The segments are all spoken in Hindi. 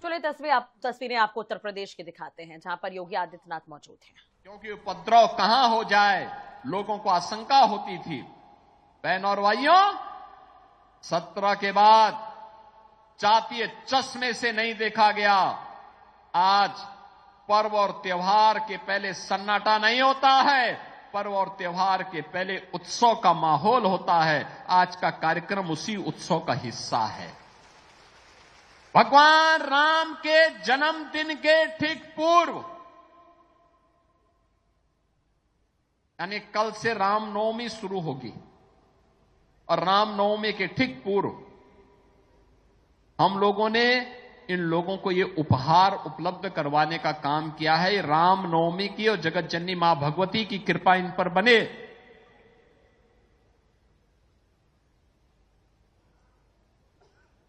चलिए तस्वीरें आपको उत्तर प्रदेश की दिखाते हैं, जहां पर योगी आदित्यनाथ मौजूद हैं। क्योंकि उपद्रव कहां हो जाए लोगों को आशंका होती थी। बहनों और भाइयों, 17 के बाद जातीय चश्मे से नहीं देखा गया। आज पर्व और त्योहार के पहले सन्नाटा नहीं होता है, पर्व और त्योहार के पहले उत्सव का माहौल होता है। आज का कार्यक्रम उसी उत्सव का हिस्सा है। भगवान राम के जन्मदिन के ठीक पूर्व, यानी कल से रामनवमी शुरू होगी, और रामनवमी के ठीक पूर्व हम लोगों ने इन लोगों को ये उपहार उपलब्ध करवाने का काम किया है। रामनवमी की और जगत जननी मां भगवती की कृपा इन पर बने।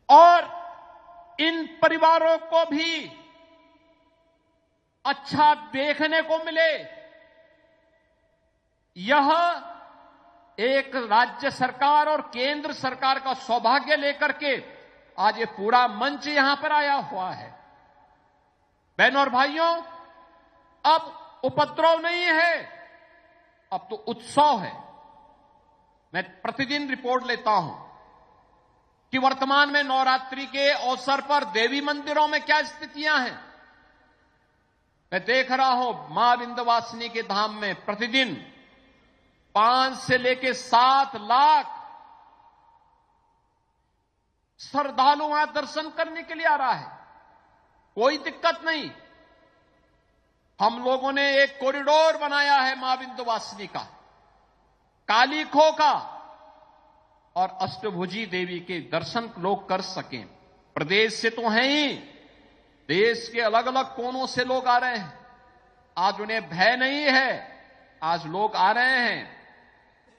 और इन परिवारों को भी अच्छा देखने को मिले। यह एक राज्य सरकार और केंद्र सरकार का सौभाग्य लेकर के आज ये पूरा मंच यहां पर आया हुआ है। बहनों और भाइयों, अब उपद्रव नहीं है, अब तो उत्सव है। मैं प्रतिदिन रिपोर्ट लेता हूं कि वर्तमान में नवरात्रि के अवसर पर देवी मंदिरों में क्या स्थितियां हैं। मैं देख रहा हूं मां विंध्यवासिनी के धाम में प्रतिदिन 5 से लेकर 7 लाख श्रद्धालु वहां दर्शन करने के लिए आ रहा है। कोई दिक्कत नहीं। हम लोगों ने एक कॉरिडोर बनाया है मां विंध्यवासिनी का, काली खो का, और अष्टभुजी देवी के दर्शन लोग कर सकें। प्रदेश से तो हैं ही, देश के अलग अलग कोनों से लोग आ रहे हैं। आज उन्हें भय नहीं है, आज लोग आ रहे हैं।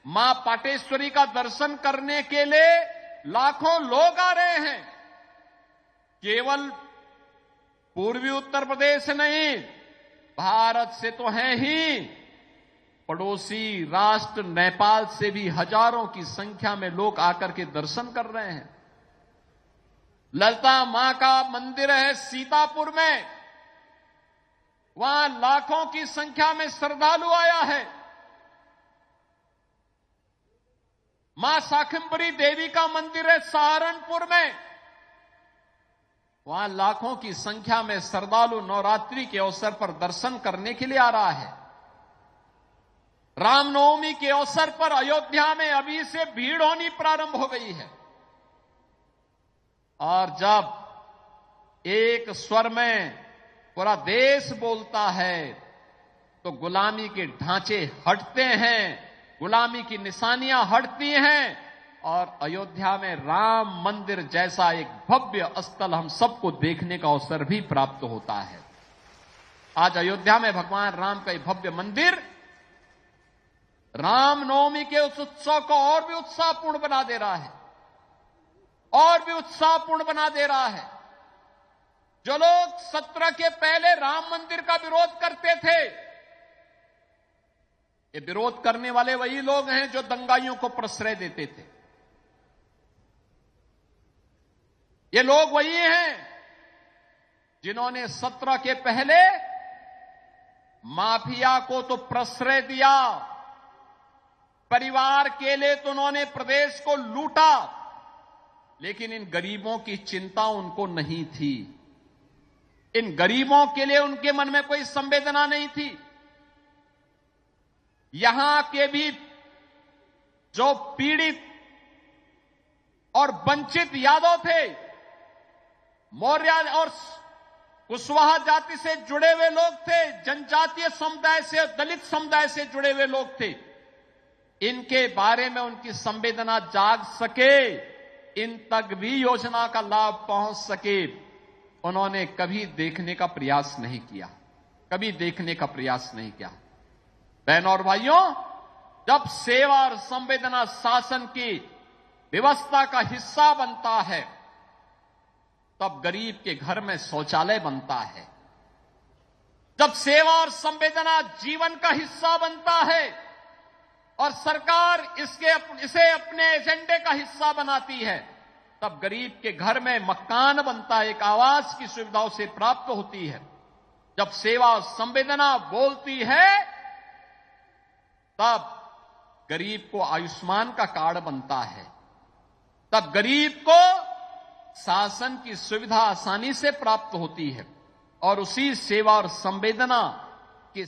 मां पाटेश्वरी का दर्शन करने के लिए लाखों लोग आ रहे हैं। केवल पूर्वी उत्तर प्रदेश नहीं, भारत से तो हैं ही, पड़ोसी राष्ट्र नेपाल से भी हजारों की संख्या में लोग आकर के दर्शन कर रहे हैं। ललिता मां का मंदिर है सीतापुर में, वहां लाखों की संख्या में श्रद्धालु आया है। मां शाकंभरी देवी का मंदिर है सहारनपुर में, वहां लाखों की संख्या में श्रद्धालु नवरात्रि के अवसर पर दर्शन करने के लिए आ रहा है। रामनवमी के अवसर पर अयोध्या में अभी से भीड़ होनी प्रारंभ हो गई है। और जब एक स्वर में पूरा देश बोलता है तो गुलामी के ढांचे हटते हैं, गुलामी की निशानियां हटती हैं, और अयोध्या में राम मंदिर जैसा एक भव्य स्थल हम सबको देखने का अवसर भी प्राप्त होता है। आज अयोध्या में भगवान राम का एक भव्य मंदिर रामनवमी के उस उत्सव को और भी उत्साहपूर्ण बना दे रहा है, और भी उत्साहपूर्ण बना दे रहा है। जो लोग 17 के पहले राम मंदिर का विरोध करते थे, ये विरोध करने वाले वही लोग हैं जो दंगाइयों को प्रश्रय देते थे। ये लोग वही हैं जिन्होंने 17 के पहले माफिया को तो प्रश्रय दिया, परिवार के लिए तो उन्होंने प्रदेश को लूटा, लेकिन इन गरीबों की चिंता उनको नहीं थी। इन गरीबों के लिए उनके मन में कोई संवेदना नहीं थी। यहां के भी जो पीड़ित और वंचित यादव थे, मौर्य और कुशवाहा जाति से जुड़े हुए लोग थे, जनजातीय समुदाय से, दलित समुदाय से जुड़े हुए लोग थे, इनके बारे में उनकी संवेदना जाग सके, इन तक भी योजना का लाभ पहुंच सके, उन्होंने कभी देखने का प्रयास नहीं किया, कभी देखने का प्रयास नहीं किया। बहनों और भाइयों, जब सेवा और संवेदना शासन की व्यवस्था का हिस्सा बनता है, तब गरीब के घर में शौचालय बनता है। जब सेवा और संवेदना जीवन का हिस्सा बनता है और सरकार इसे अपने एजेंडे का हिस्सा बनाती है, तब गरीब के घर में मकान बनता है, एक आवास की सुविधाओं से प्राप्त होती है। जब सेवा और संवेदना बोलती है तब गरीब को आयुष्मान का कार्ड बनता है, तब गरीब को शासन की सुविधा आसानी से प्राप्त होती है और उसी सेवा और संवेदना के